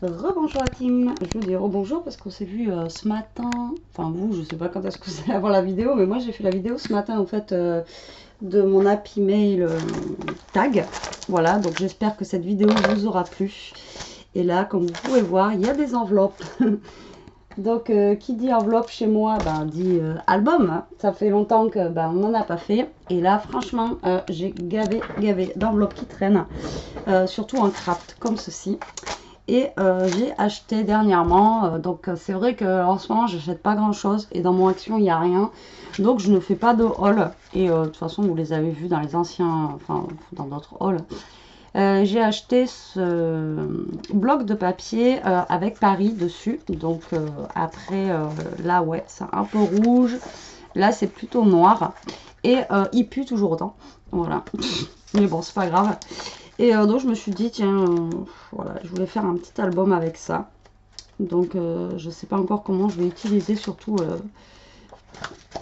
Rebonjour la team, je vous dis rebonjour parce qu'on s'est vu ce matin, enfin vous, je sais pas quand est-ce que vous allez avoir la vidéo, mais moi j'ai fait la vidéo ce matin en fait de mon app email tag. Voilà, donc j'espère que cette vidéo vous aura plu. Et là, comme vous pouvez voir, il y a des enveloppes. Donc qui dit enveloppe chez moi, ben, dit album. Ça fait longtemps que ben, on n'en a pas fait. Et là, franchement, j'ai gavé d'enveloppes qui traînent, surtout en craft comme ceci. Et j'ai acheté dernièrement, donc c'est vrai qu'en ce moment j'achète pas grand chose et dans mon action il n'y a rien, donc je ne fais pas de haul. Et de toute façon vous les avez vus dans les anciens, enfin dans d'autres hauls. J'ai acheté ce bloc de papier avec Paris dessus, donc après là ouais c'est un peu rouge, là c'est plutôt noir et il pue toujours autant, voilà. Mais bon c'est pas grave. Et donc je me suis dit tiens voilà, je voulais faire un petit album avec ça. Donc je sais pas encore comment je vais utiliser, surtout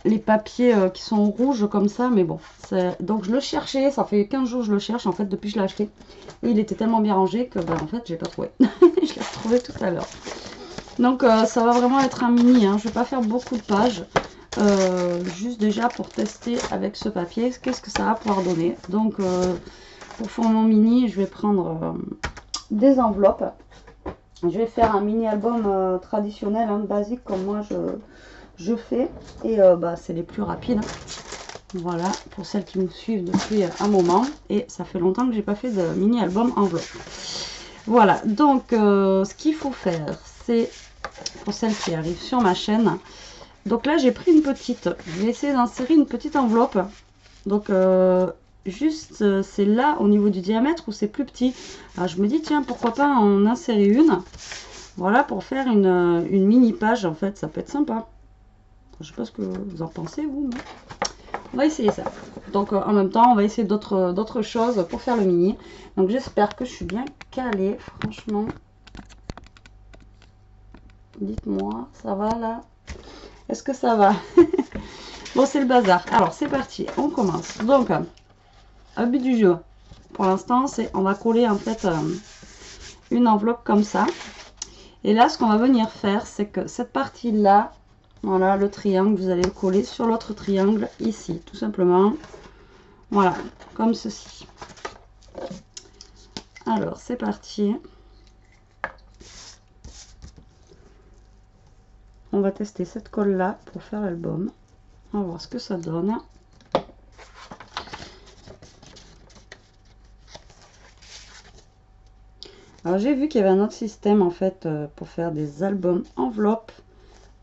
les papiers qui sont rouges comme ça, mais bon. Donc je le cherchais, ça fait 15 jours que je le cherche en fait depuis que je l'ai acheté. Et il était tellement bien rangé que ben, en fait j'ai pas trouvé. Je l'ai retrouvé tout à l'heure. Donc ça va vraiment être un mini, hein. Je vais pas faire beaucoup de pages. Juste déjà pour tester avec ce papier, qu'est-ce que ça va pouvoir donner. Donc pour faire mon mini, je vais prendre des enveloppes. Je vais faire un mini album traditionnel, hein, basique comme moi je fais. Et bah, c'est les plus rapides. Voilà, pour celles qui me suivent depuis un moment. Et ça fait longtemps que j'ai pas fait de mini album enveloppe. Voilà, donc ce qu'il faut faire, c'est pour celles qui arrivent sur ma chaîne. Donc là, j'ai pris une petite. Je vais essayer d'insérer une petite enveloppe. Donc juste c'est là au niveau du diamètre où c'est plus petit. Alors je me dis tiens pourquoi pas en insérer une, voilà, pour faire une mini page en fait, ça peut être sympa. Je sais pas ce que vous en pensez vous, mais on va essayer ça. Donc en même temps on va essayer d'autres choses pour faire le mini. Donc j'espère que je suis bien calée, franchement. Dites-moi, ça va là? Est-ce que ça va? Bon c'est le bazar. Alors c'est parti, on commence. Donc le but du jeu pour l'instant c'est on va coller en fait une enveloppe comme ça, et là ce qu'on va venir faire c'est que cette partie là, voilà, le triangle, vous allez le coller sur l'autre triangle ici tout simplement, voilà, comme ceci. Alors c'est parti, on va tester cette colle là pour faire l'album, on va voir ce que ça donne. Alors j'ai vu qu'il y avait un autre système en fait pour faire des albums enveloppes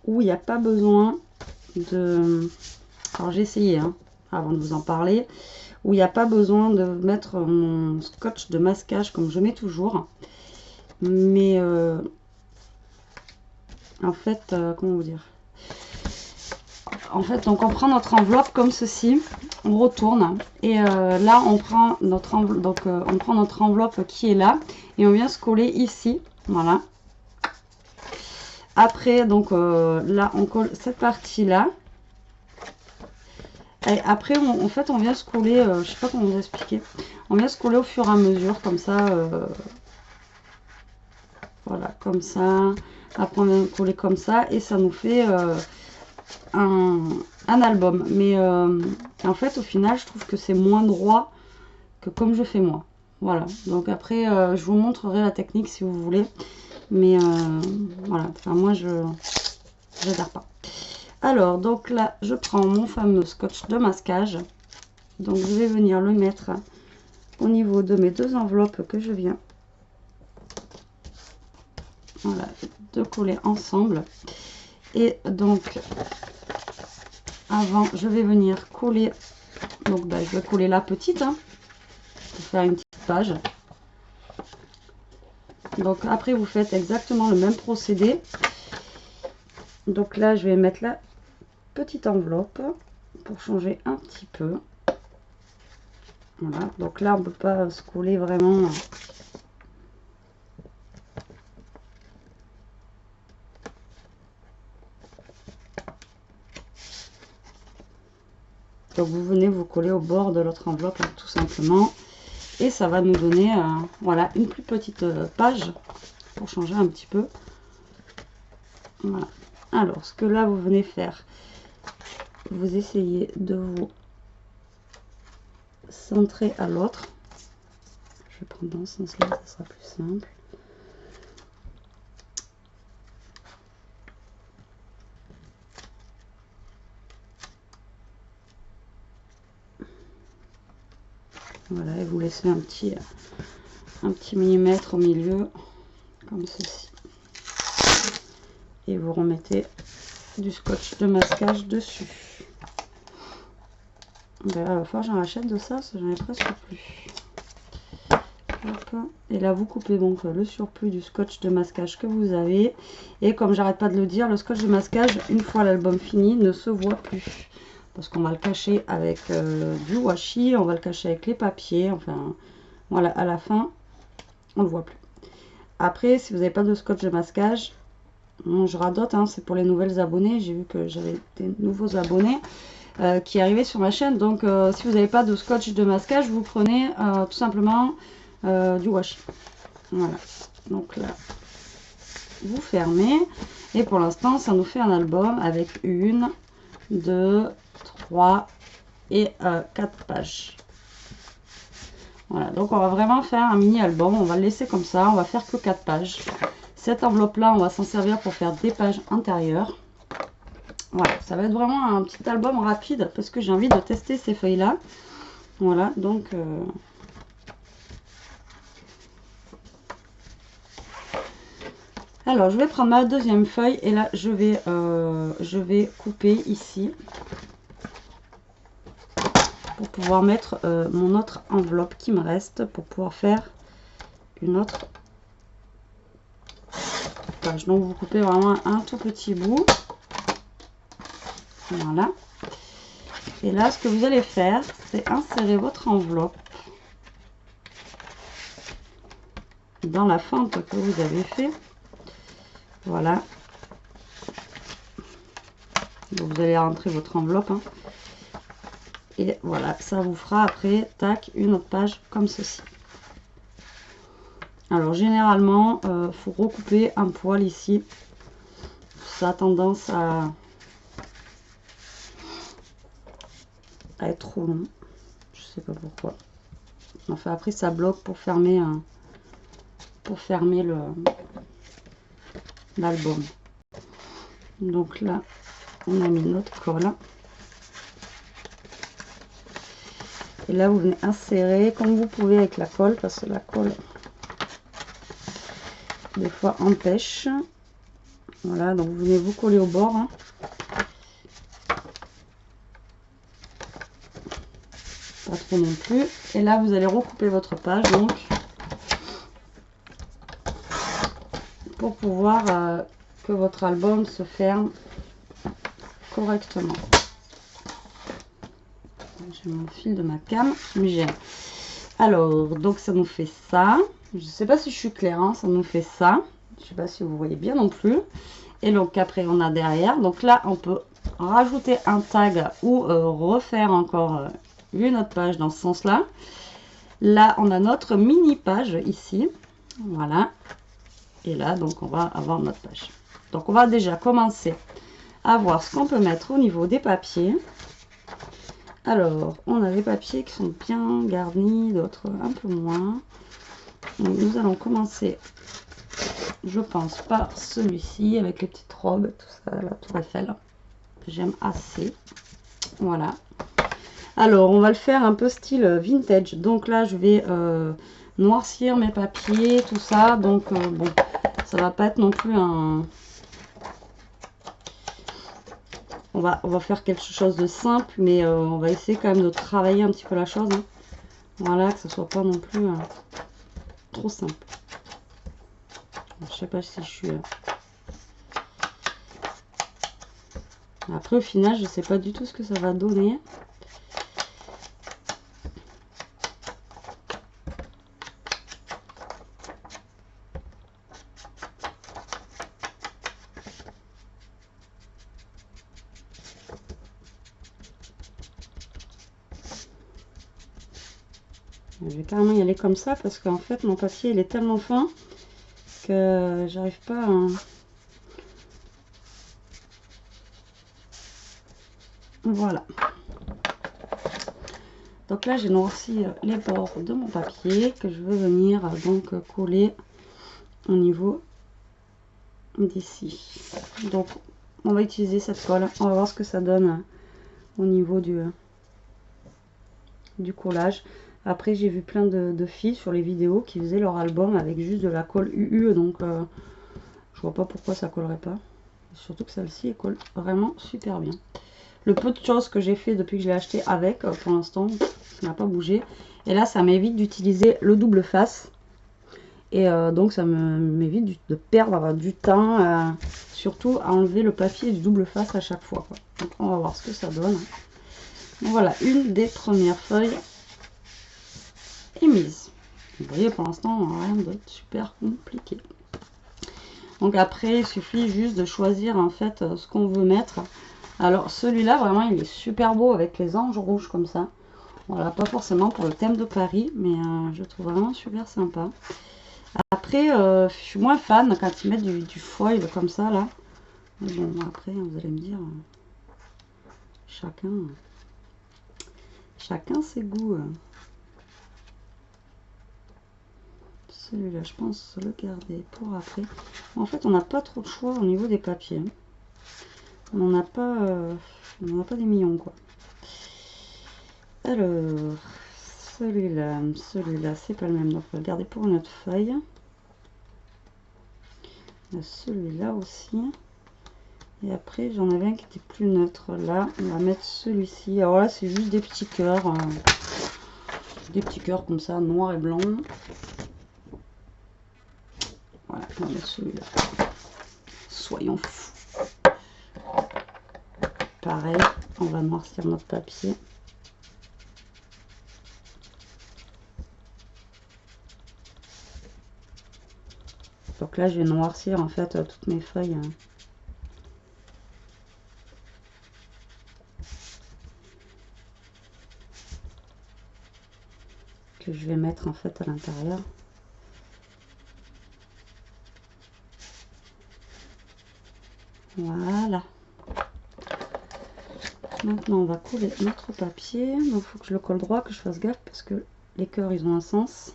où il n'y a pas besoin de... Alors j'ai essayé hein, avant de vous en parler, où il n'y a pas besoin de mettre mon scotch de masquage comme je mets toujours. Mais en fait, comment vous dire? En fait, donc on prend notre enveloppe comme ceci, on retourne et là on prend notre enveloppe, donc on prend notre enveloppe qui est là et on vient se coller ici, voilà. Après donc là on colle cette partie là. Et après en fait on vient se coller, je sais pas comment vous expliquer, on vient se coller au fur et à mesure comme ça, voilà, comme ça. Après on vient coller comme ça et ça nous fait un album. Mais en fait au final je trouve que c'est moins droit que comme je fais moi. Voilà, donc après je vous montrerai la technique si vous voulez, mais voilà, enfin moi je n'adhère pas. Alors donc là je prends mon fameux scotch de masquage, donc je vais venir le mettre au niveau de mes deux enveloppes que je viens, voilà, de coller ensemble. Et donc avant je vais venir coller, donc bah, je vais coller la petite hein, pour faire une petite page. Donc après vous faites exactement le même procédé. Donc là je vais mettre la petite enveloppe pour changer un petit peu. Voilà, donc là on peut pas se coller vraiment. Donc vous venez vous coller au bord de l'autre enveloppe tout simplement, et ça va nous donner voilà une plus petite page pour changer un petit peu. Voilà. Alors, ce que là, vous venez faire, vous essayez de vous centrer à l'autre. Je vais prendre dans ce sens-là, ça sera plus simple. Voilà, et vous laissez un petit millimètre au milieu, comme ceci. Et vous remettez du scotch de masquage dessus. Ben là, il va falloir que j'en rachète de ça, parce que j'en ai presque plus. Hop. Et là, vous coupez donc le surplus du scotch de masquage que vous avez. Et comme j'arrête pas de le dire, le scotch de masquage, une fois l'album fini, ne se voit plus. Parce qu'on va le cacher avec du washi, on va le cacher avec les papiers. Enfin, voilà, à la fin, on le voit plus. Après, si vous n'avez pas de scotch de masquage, je radote, hein, c'est pour les nouvelles abonnés. J'ai vu que j'avais des nouveaux abonnés qui arrivaient sur ma chaîne. Donc, si vous n'avez pas de scotch de masquage, vous prenez tout simplement du washi. Voilà. Donc là, vous fermez. Et pour l'instant, ça nous fait un album avec 1, 2, 3 et 4 pages. Voilà, donc on va vraiment faire un mini album. On va le laisser comme ça. On va faire que 4 pages. Cette enveloppe là, on va s'en servir pour faire des pages intérieures. Voilà, ça va être vraiment un petit album rapide parce que j'ai envie de tester ces feuilles là. Voilà, donc alors je vais prendre ma deuxième feuille et là je vais couper ici pour pouvoir mettre mon autre enveloppe qui me reste pour pouvoir faire une autre page. Donc vous coupez vraiment un tout petit bout. Voilà. Et là, ce que vous allez faire, c'est insérer votre enveloppe dans la fente que vous avez fait. Voilà. Donc vous allez rentrer votre enveloppe. Hein. Et voilà, ça vous fera après, tac, une autre page comme ceci. Alors généralement, faut recouper un poil ici. Ça a tendance à être trop long. Je sais pas pourquoi. Enfin après ça bloque pour fermer l'album. Donc là, on a mis notre colle. Et là, vous venez insérer comme vous pouvez avec la colle, parce que la colle, des fois, empêche. Voilà, donc vous venez vous coller au bord. Hein. Pas trop non plus. Et là, vous allez recouper votre page, donc, pour pouvoir que votre album se ferme correctement. J'ai mon fil de ma cam qui me gêne. Alors, donc ça nous fait ça. Je sais pas si je suis claire, hein, ça nous fait ça. Je sais pas si vous voyez bien non plus. Et donc après, on a derrière. Donc là, on peut rajouter un tag ou refaire encore une autre page dans ce sens-là. Là, on a notre mini page ici. Voilà. Et là, donc, on va avoir notre page. Donc, on va déjà commencer à voir ce qu'on peut mettre au niveau des papiers. Alors, on a des papiers qui sont bien garnis, d'autres un peu moins. Donc, nous allons commencer, je pense, par celui-ci, avec les petites robes, tout ça, la tour Eiffel. J'aime assez. Voilà. Alors, on va le faire un peu style vintage. Donc là, je vais noircir mes papiers, tout ça. Donc, bon, ça va pas être non plus un... On va faire quelque chose de simple, mais on va essayer quand même de travailler un petit peu la chose. Hein. Voilà, que ce soit pas non plus trop simple. Je sais pas si je suis... Après, au final, je sais pas du tout ce que ça va donner. Je vais carrément y aller comme ça parce qu'en fait mon papier il est tellement fin que j'arrive pas à... Voilà. Donc là j'ai noirci les bords de mon papier que je veux venir donc coller au niveau d'ici. Donc on va utiliser cette colle, on va voir ce que ça donne au niveau du collage. Après j'ai vu plein de filles sur les vidéos qui faisaient leur album avec juste de la colle UU, donc je vois pas pourquoi ça collerait pas. Surtout que celle-ci elle colle vraiment super bien. Le peu de choses que j'ai fait depuis que je l'ai acheté avec, pour l'instant, ça n'a pas bougé. Et là, ça m'évite d'utiliser le double face. Et donc, ça m'évite de perdre du temps, surtout à enlever le papier du double face à chaque fois, quoi. Donc, on va voir ce que ça donne. Donc, voilà, une des premières feuilles est mise. Vous voyez, pour l'instant, rien de super compliqué. Donc, après, il suffit juste de choisir, en fait, ce qu'on veut mettre. Alors celui-là vraiment il est super beau avec les anges rouges comme ça. Voilà, pas forcément pour le thème de Paris, mais je le trouve vraiment super sympa. Après je suis moins fan quand ils mettent du foil comme ça là. Mais bon après vous allez me dire chacun ses goûts. Celui-là je pense le garder pour après. En fait on n'a pas trop de choix au niveau des papiers. On n'en a pas des millions quoi. Alors, celui-là, c'est pas le même, donc on va le garder pour une autre feuille. Celui-là aussi. Et après, j'en avais un qui était plus neutre. Là, on va mettre celui-ci. Alors là, c'est juste des petits cœurs. Des petits cœurs comme ça, noir et blanc. Voilà, on va mettre celui-là. Soyons fous. Pareil, on va noircir notre papier. Donc là, je vais noircir en fait toutes mes feuilles. Que je vais mettre en fait à l'intérieur. Voilà. Maintenant, on va coller notre papier. Donc, il faut que je le colle droit, que je fasse gaffe parce que les cœurs, ils ont un sens.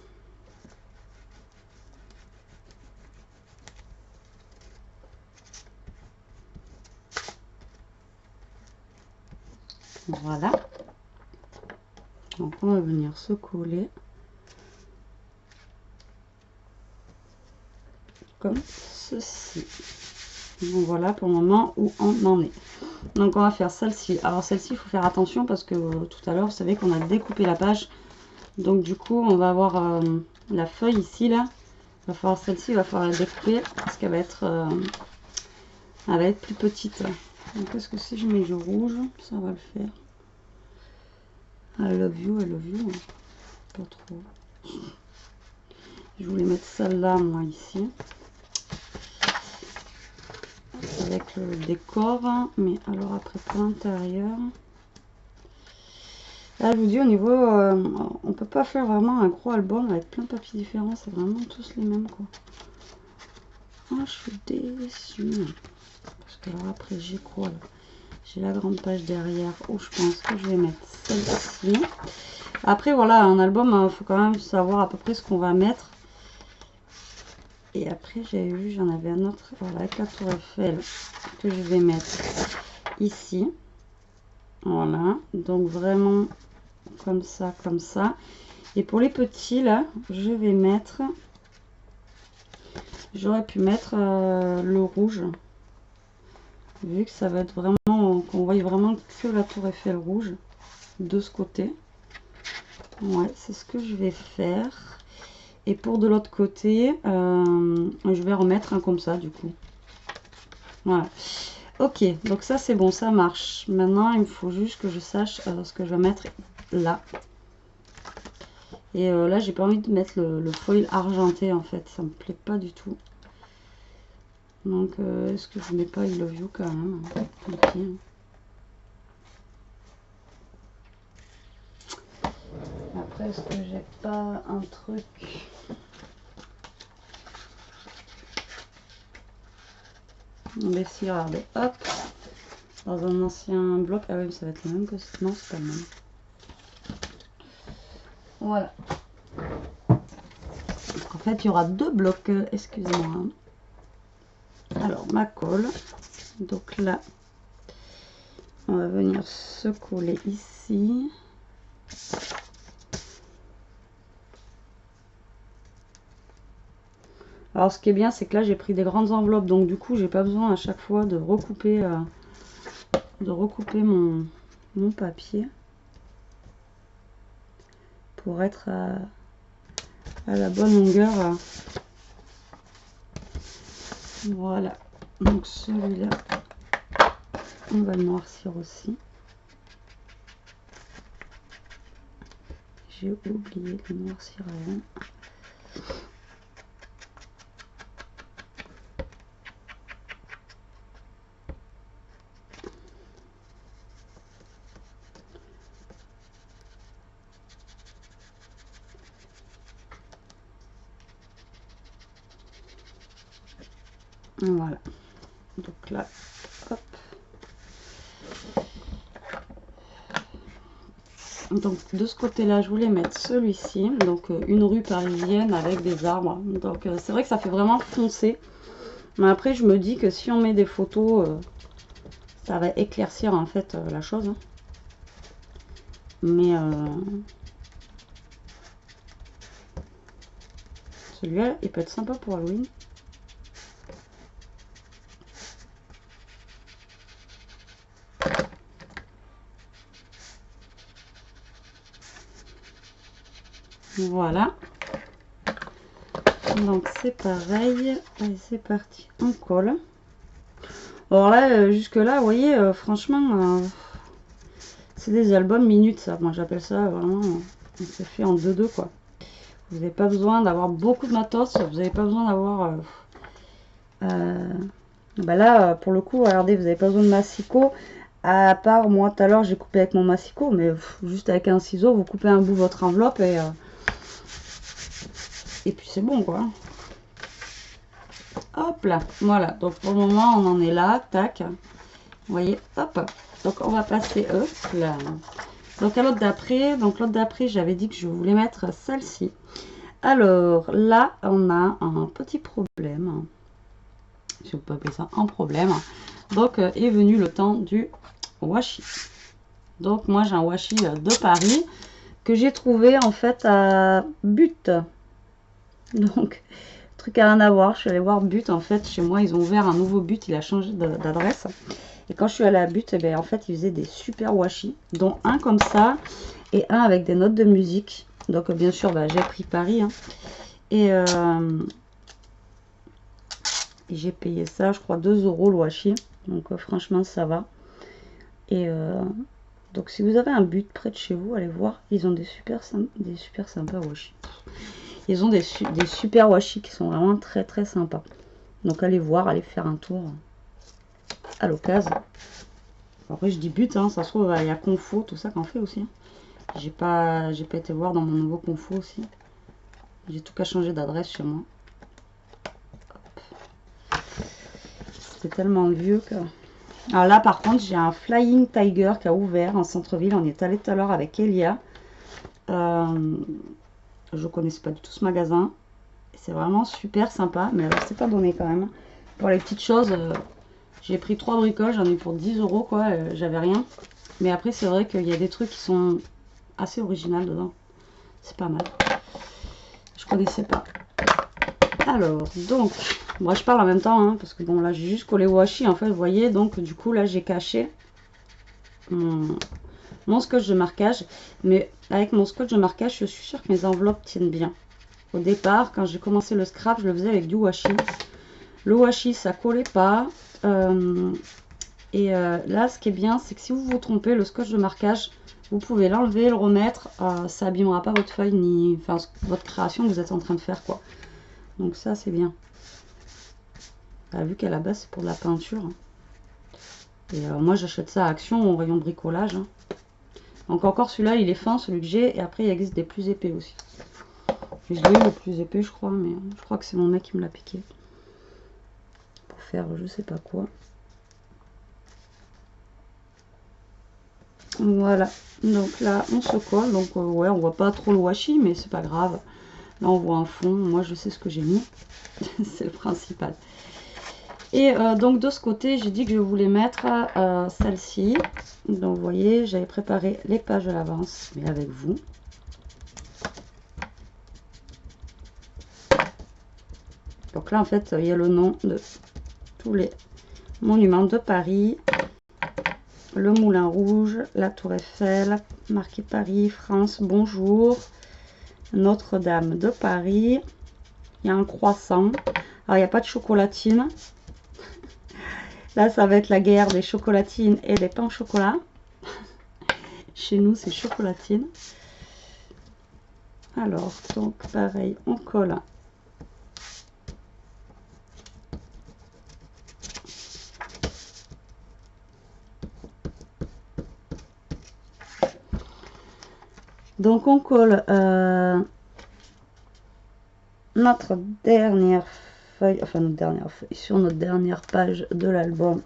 Voilà. Donc, on va venir se coller comme ceci. Donc, voilà pour le moment où on en est. Donc, on va faire celle-ci. Alors, celle-ci, il faut faire attention parce que tout à l'heure, vous savez qu'on a découpé la page. Donc, du coup, on va avoir la feuille ici, là. Il va falloir celle-ci, il va falloir la découper parce qu'elle va être, elle va être plus petite. Donc, est-ce que si je mets du rouge, ça va le faire? I love you, pas trop. Je voulais mettre celle-là, moi, ici. Avec le décor, mais alors après pour l'intérieur. Là, je vous dis, au niveau, on peut pas faire vraiment un gros album avec plein de papiers différents. C'est vraiment tous les mêmes, quoi. Ah, je suis déçue. Parce que alors après, j'ai quoi là? J'ai la grande page derrière où je pense que je vais mettre celle-ci. Après, voilà, un album, il faut quand même savoir à peu près ce qu'on va mettre. Et après, j'avais vu, j'en avais un autre, voilà, avec la tour Eiffel, que je vais mettre ici. Voilà, donc vraiment comme ça, comme ça. Et pour les petits, là, je vais mettre... J'aurais pu mettre le rouge. Vu que ça va être vraiment... qu'on voit vraiment que la tour Eiffel rouge de ce côté. Ouais, c'est ce que je vais faire. Et pour de l'autre côté, je vais remettre un comme ça du coup. Voilà. Ok, donc ça c'est bon, ça marche. Maintenant, il me faut juste que je sache ce que je vais mettre là. Et là, j'ai pas envie de mettre le foil argenté en fait. Ça me plaît pas du tout. Donc, est-ce que je mets pas I love you quand même? Okay. Après, est-ce que j'ai pas un truc On va essayer, regardez, hop, dans un ancien bloc. Ah oui, ça va être le même que... Non, c'est pas le même. Voilà. Donc, en fait, il y aura 2 blocs, excusez-moi. Alors, ma colle. Donc là, on va venir se coller ici. Alors, ce qui est bien, c'est que là, j'ai pris des grandes enveloppes. Donc, du coup, j'ai pas besoin à chaque fois de recouper mon papier. Pour être à la bonne longueur. Voilà. Donc, celui-là, on va le noircir aussi. J'ai oublié de le noircir avant. Voilà. Donc là, hop. Donc de ce côté-là, je voulais mettre celui-ci. Donc une rue parisienne avec des arbres. Donc c'est vrai que ça fait vraiment foncé. Mais après, je me dis que si on met des photos, ça va éclaircir en fait la chose. Hein. Mais celui-là, il peut être sympa pour Halloween. Voilà. Donc c'est pareil. Allez, c'est parti. On colle. Alors là, jusque là, vous voyez, franchement, c'est des albums minutes, ça. Moi, j'appelle ça vraiment, on s'est fait en 2-2, quoi. Vous n'avez pas besoin d'avoir beaucoup de matos. Vous n'avez pas besoin d'avoir... bah là, pour le coup, regardez, vous n'avez pas besoin de massicot. À part, moi, tout à l'heure, j'ai coupé avec mon massicot, mais juste avec un ciseau, vous coupez un bout de votre enveloppe et puis c'est bon, quoi. Hop là, voilà. Donc pour le moment, on en est là, tac. Vous voyez, hop. Donc on va passer, hop là. Donc à l'autre d'après, j'avais dit que je voulais mettre celle-ci. Alors là, on a un petit problème. Si on peut appeler ça un problème. Donc est venu le temps du washi. Donc moi j'ai un washi de Paris que j'ai trouvé en fait à But. Donc truc à rien à voir, je suis allée voir But en fait, chez moi ils ont ouvert un nouveau But, il a changé d'adresse. Et quand je suis allée à But, eh bien, en fait ils faisaient des super washi, dont un comme ça et un avec des notes de musique. Donc bien sûr bah, j'ai pris Paris. Hein. Et j'ai payé ça, je crois 2 € le washi. Donc franchement ça va. Et donc si vous avez un But près de chez vous, allez voir, ils ont des super sympas washi. Ils ont des super washi qui sont vraiment très très sympas. Donc allez voir, allez faire un tour à l'occasion. Après je dis But, hein, ça se trouve il y a Confo, tout ça qu'en fait aussi. J'ai pas été voir dans mon nouveau Confo aussi. J'ai tout qu'à changer d'adresse chez moi. C'est tellement vieux que... Alors là par contre j'ai un Flying Tiger qui a ouvert en centre-ville. On est allé tout à l'heure avec Elia. Je connaissais pas du tout ce magasin. C'est vraiment super sympa. Mais alors c'est pas donné quand même. Pour les petites choses, j'ai pris 3 bricoles. J'en ai pour 10 € quoi. J'avais rien. Mais après c'est vrai qu'il y a des trucs qui sont assez originaux dedans. C'est pas mal. Je connaissais pas. Alors donc, moi je parle en même temps. Hein, parce que bon là j'ai juste collé washi en fait. Vous voyez. Donc du coup là j'ai caché mon scotch de marquage, mais avec mon scotch de marquage je suis sûre que mes enveloppes tiennent bien. Au départ quand j'ai commencé le scrap je le faisais avec du washi, le washi ça collait pas, là ce qui est bien c'est que si vous vous trompez, le scotch de marquage vous pouvez l'enlever, le remettre, ça abîmera pas votre feuille ni enfin votre création que vous êtes en train de faire quoi. Donc ça c'est bien. Vu qu'à la base c'est pour de la peinture, hein. Et moi j'achète ça à Action au rayon bricolage, hein. Donc encore celui-là il est fin, celui que j'ai, et après il existe des plus épais aussi. Je l'ai eu le plus épais je crois, mais je crois que c'est mon mec qui me l'a piqué. Pour faire je sais pas quoi. Voilà, donc là on se colle, donc ouais, on voit pas trop le washi, mais c'est pas grave. Là on voit un fond, moi je sais ce que j'ai mis, c'est le principal. Et donc de ce côté, j'ai dit que je voulais mettre celle-ci. Donc vous voyez, j'avais préparé les pages à l'avance, mais avec vous. Donc là en fait, il y a le nom de tous les monuments de Paris. Le Moulin Rouge, la Tour Eiffel, marqué Paris, France, bonjour. Notre-Dame de Paris. Il y a un croissant. Alors, il n'y a pas de chocolatine. Là, ça va être la guerre des chocolatines et des pains au chocolat. Chez nous, c'est chocolatine. Alors, donc, pareil, on colle. Donc, on colle notre dernière feuille, enfin notre dernière feuille, sur notre dernière page de l'album,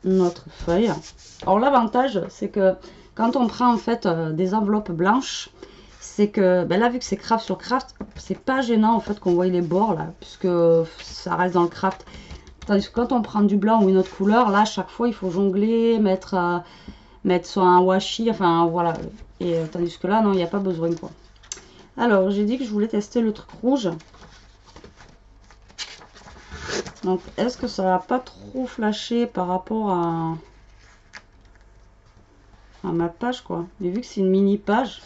notre feuille. Alors l'avantage, c'est que quand on prend en fait des enveloppes blanches, c'est que ben là, vu que c'est craft sur craft, c'est pas gênant en fait qu'on voit les bords là, puisque ça reste dans le craft. Tandis que quand on prend du blanc ou une autre couleur, là, chaque fois, il faut jongler, mettre soit un washi, enfin voilà. Et tandis que là, non, il n'y a pas besoin quoi. Alors, j'ai dit que je voulais tester le truc rouge. Donc, est-ce que ça va pas trop flasher par rapport à ma page, quoi. Mais vu que c'est une mini page,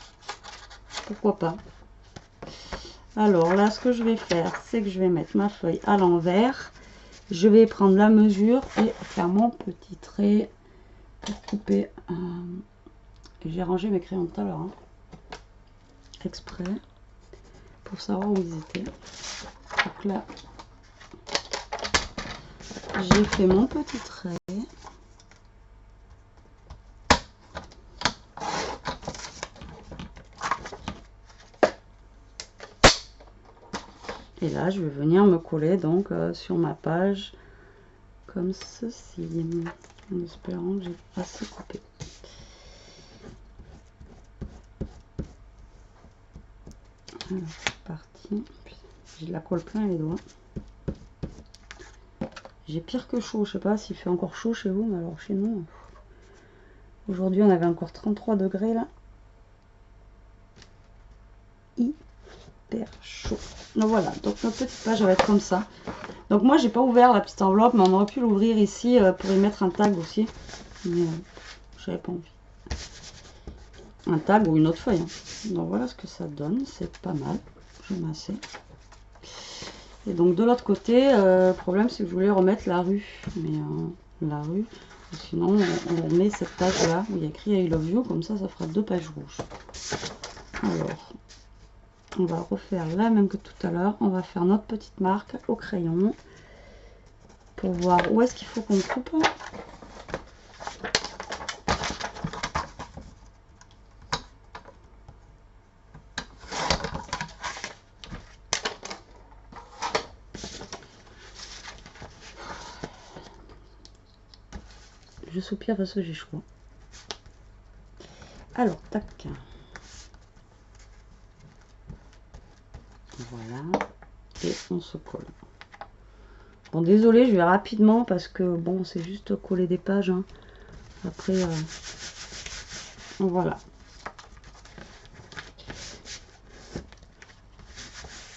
pourquoi pas. Alors, là, ce que je vais faire, c'est que je vais mettre ma feuille à l'envers. Je vais prendre la mesure et faire mon petit trait pour couper. J'ai rangé mes crayons tout à l'heure, hein, exprès, pour savoir où ils étaient. Donc là, j'ai fait mon petit trait. Et là, je vais venir me coller donc sur ma page comme ceci, en espérant que j'ai assez coupé. Alors, c'est parti. J'ai de la colle plein les doigts. J'ai pire que chaud. Je sais pas s'il fait encore chaud chez vous, mais alors chez nous, aujourd'hui on avait encore 33 degrés là. Hyper chaud. Donc voilà, donc notre petite page va être comme ça. Donc moi j'ai pas ouvert la petite enveloppe, mais on aurait pu l'ouvrir ici pour y mettre un tag aussi. Mais j'avais pas envie. Un tag ou une autre feuille. Hein. Donc voilà ce que ça donne, c'est pas mal. Je vais masser. Et donc de l'autre côté, le problème c'est que je voulais remettre la rue. Mais la rue, sinon on met cette page là où il y a écrit I love you, comme ça ça fera 2 pages rouges. Alors, on va refaire la même que tout à l'heure. On va faire notre petite marque au crayon pour voir où est-ce qu'il faut qu'on coupe. Je soupire parce que j'ai chaud. Alors, tac. Voilà. Et on se colle. Bon, désolé, je vais rapidement parce que, bon, c'est juste coller des pages. Hein. Après, voilà.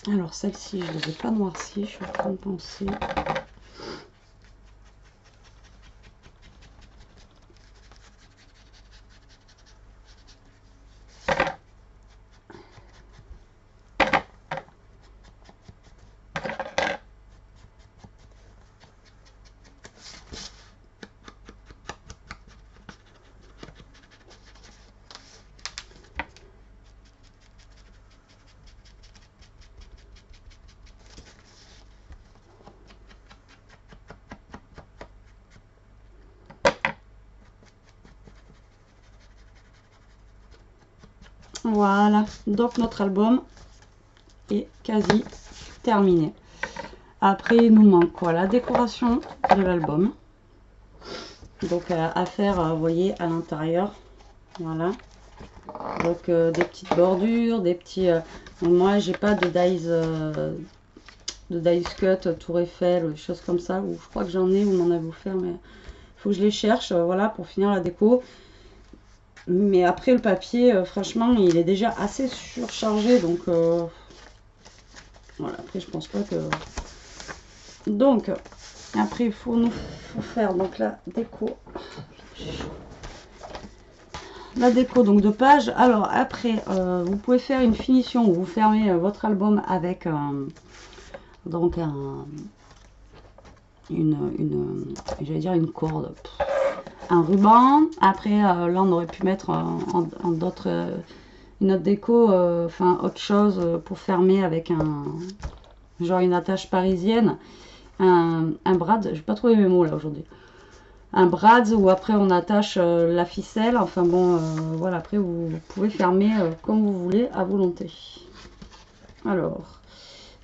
Alors, celle-ci, je ne les ai pas noircies. Je suis en train de penser... Voilà, donc notre album est quasi terminé. Après, il nous manque quoi? La décoration de l'album. Donc, à faire, vous voyez, à l'intérieur. Voilà. Donc, des petites bordures, des petits... moi, j'ai pas de dies cut, Tour Eiffel, des choses comme ça. Ou je crois que j'en ai, vous m'en avez offert, mais il faut que je les cherche, voilà, pour finir la déco. Mais après, le papier, franchement, il est déjà assez surchargé, donc... voilà, après, je pense pas que... Donc, après, il faut faire donc la déco. La déco donc de page. Alors après, vous pouvez faire une finition où vous fermez votre album avec donc j'allais dire une corde, un ruban. Après, là, on aurait pu mettre en d'autres une autre déco, enfin autre chose pour fermer avec genre une attache parisienne, un brad. J'ai pas trouvé mes mots là aujourd'hui. Un brad où après on attache la ficelle. Enfin bon, voilà, après vous pouvez fermer comme vous voulez à volonté. Alors,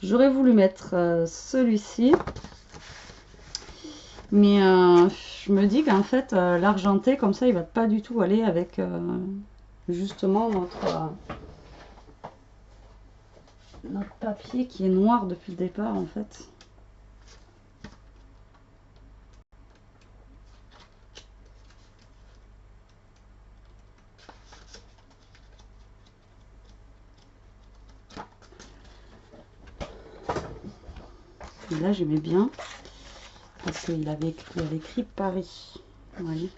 j'aurais voulu mettre celui-ci. Mais je me dis qu'en fait, l'argenté, comme ça, il va pas du tout aller avec justement notre papier qui est noir depuis le départ, en fait. Et là, j'aimais bien parce qu'il avait écrit Paris. Vous voyez.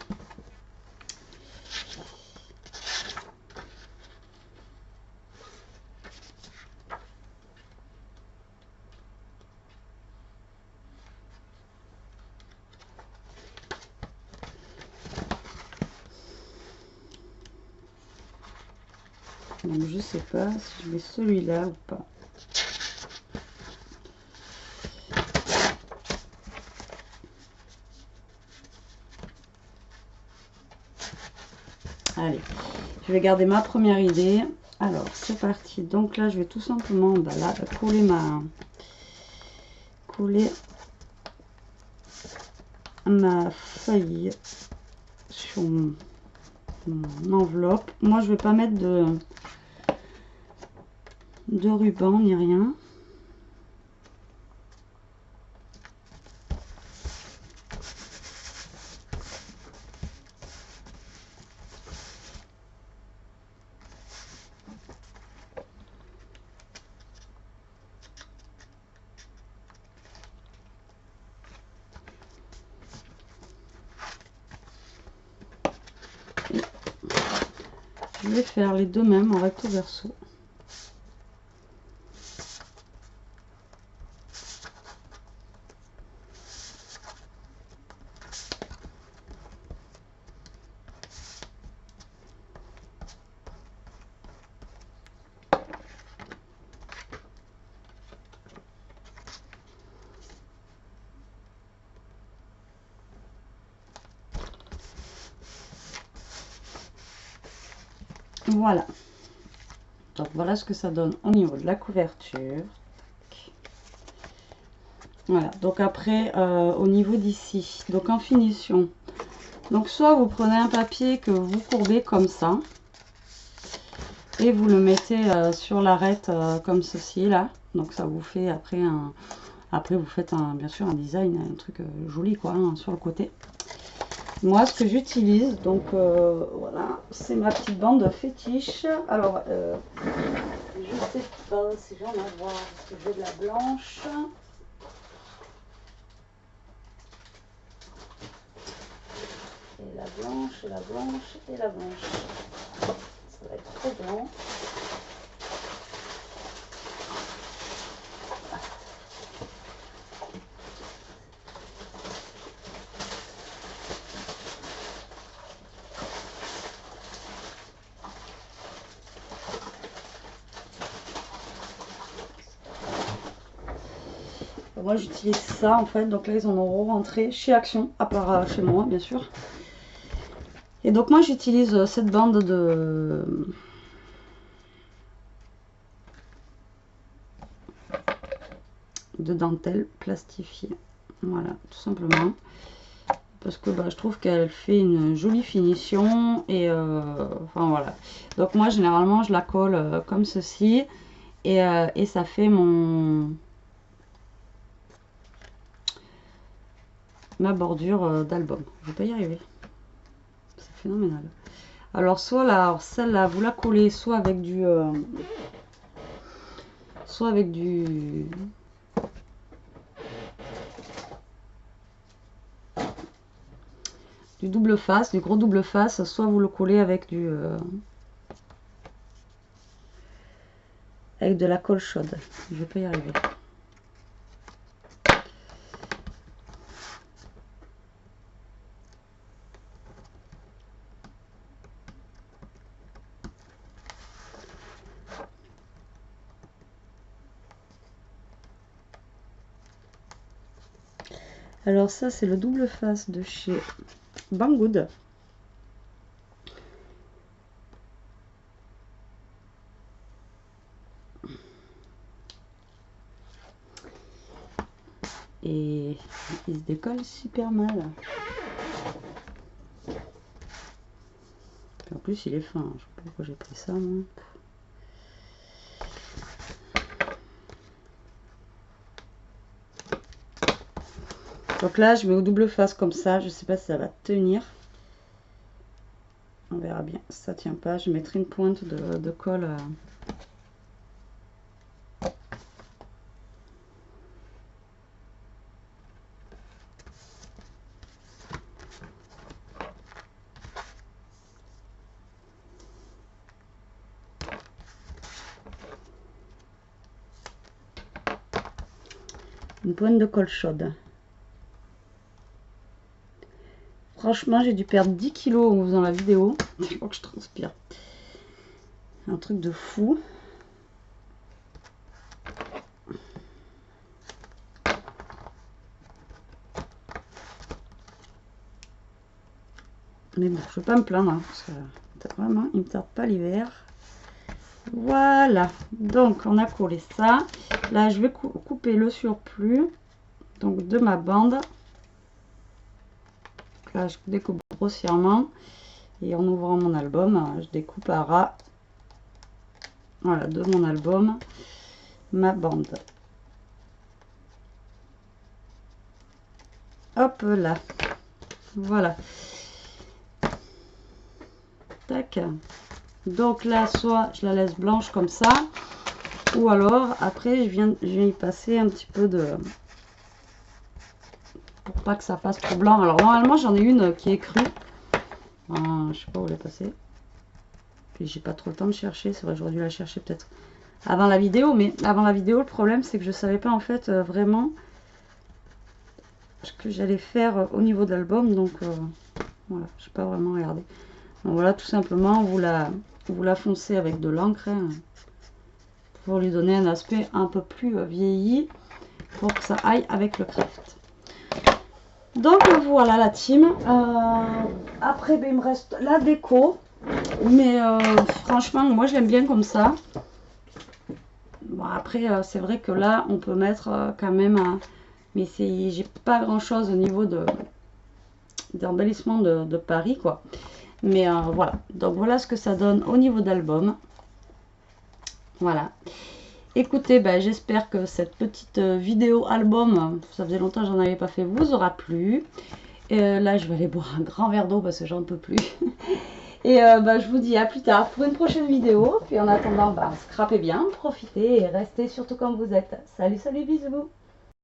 Donc je sais pas si je mets celui-là ou pas. Allez, je vais garder ma première idée. Alors c'est parti. Donc là je vais tout simplement là, coller ma feuille sur mon enveloppe. Moi je vais pas mettre de ruban ni rien. Je vais faire les deux mêmes en recto verso. Voilà. Donc voilà ce que ça donne au niveau de la couverture. Voilà, donc après au niveau d'ici, donc en finition, donc soit vous prenez un papier que vous courbez comme ça et vous le mettez sur l'arête comme ceci là, donc ça vous fait après vous faites bien sûr un design, un truc joli quoi, hein, sur le côté. Moi ce que j'utilise, donc voilà, c'est ma petite bande fétiche. Alors je sais pas si j'en ai à voir, parce que j'ai de la blanche. Et la blanche, et la blanche, et la blanche. Ça va être trop blanc. Moi j'utilise ça en fait, donc là ils en ont rentré chez Action, à part chez moi bien sûr. Et donc moi j'utilise cette bande de dentelle plastifiée. Voilà, tout simplement. Parce que bah, je trouve qu'elle fait une jolie finition. Et enfin voilà. Donc moi généralement je la colle comme ceci. Et ça fait ma bordure d'album. Je vais pas y arriver. C'est phénoménal. Alors soit là, celle-là, vous la collez soit avec du double face, du gros double face, soit vous le collez avec avec de la colle chaude. Je vais pas y arriver. Alors ça c'est le double face de chez Banggood. Et il se décolle super mal. En plus il est fin, je sais pas pourquoi j'ai pris ça moi. Donc là je mets au double face comme ça, je sais pas si ça va tenir. On verra bien, si ça tient pas, je mettrai une pointe de colle. Une pointe de colle chaude. Franchement, j'ai dû perdre 10 kilos en faisant la vidéo. Je crois que je transpire. Un truc de fou. Mais bon, je ne veux pas me plaindre. Hein, parce que vraiment, il ne me tarde pas l'hiver. Voilà. Donc, on a collé ça. Là, je vais couper le surplus. Donc, de ma bande. Là, je découpe grossièrement. Et en ouvrant mon album, je découpe à ras. Voilà, de mon album, ma bande. Hop là. Voilà. Tac. Donc là, soit je la laisse blanche comme ça. Ou alors, après, je viens y passer un petit peu de... Pour pas que ça fasse trop blanc. Alors, normalement, j'en ai une qui est crue. Je sais pas où elle est passée. Puis, j'ai pas trop le temps de chercher. C'est vrai, j'aurais dû la chercher peut-être avant la vidéo. Mais avant la vidéo, le problème, c'est que je savais pas, en fait, vraiment ce que j'allais faire au niveau de l'album. Donc, voilà, je n'ai pas vraiment regardé. Donc, voilà, tout simplement, vous la foncez avec de l'encre. Hein, pour lui donner un aspect un peu plus vieilli. Pour que ça aille avec le craft. Donc voilà la team. Après ben, il me reste la déco. Mais franchement moi je l'aime bien comme ça. Bon après c'est vrai que là on peut mettre quand même mais j'ai pas grand chose au niveau d'embellissement de Paris quoi. Mais voilà. Donc voilà ce que ça donne au niveau d'album. Voilà. Écoutez, ben, j'espère que cette petite vidéo album, ça faisait longtemps que j'en avais pas fait, vous aura plu. Et là, je vais aller boire un grand verre d'eau parce que j'en peux plus. Et ben, je vous dis à plus tard pour une prochaine vidéo. Puis en attendant, ben, scrapez bien, profitez et restez surtout comme vous êtes. Salut, salut, bisous.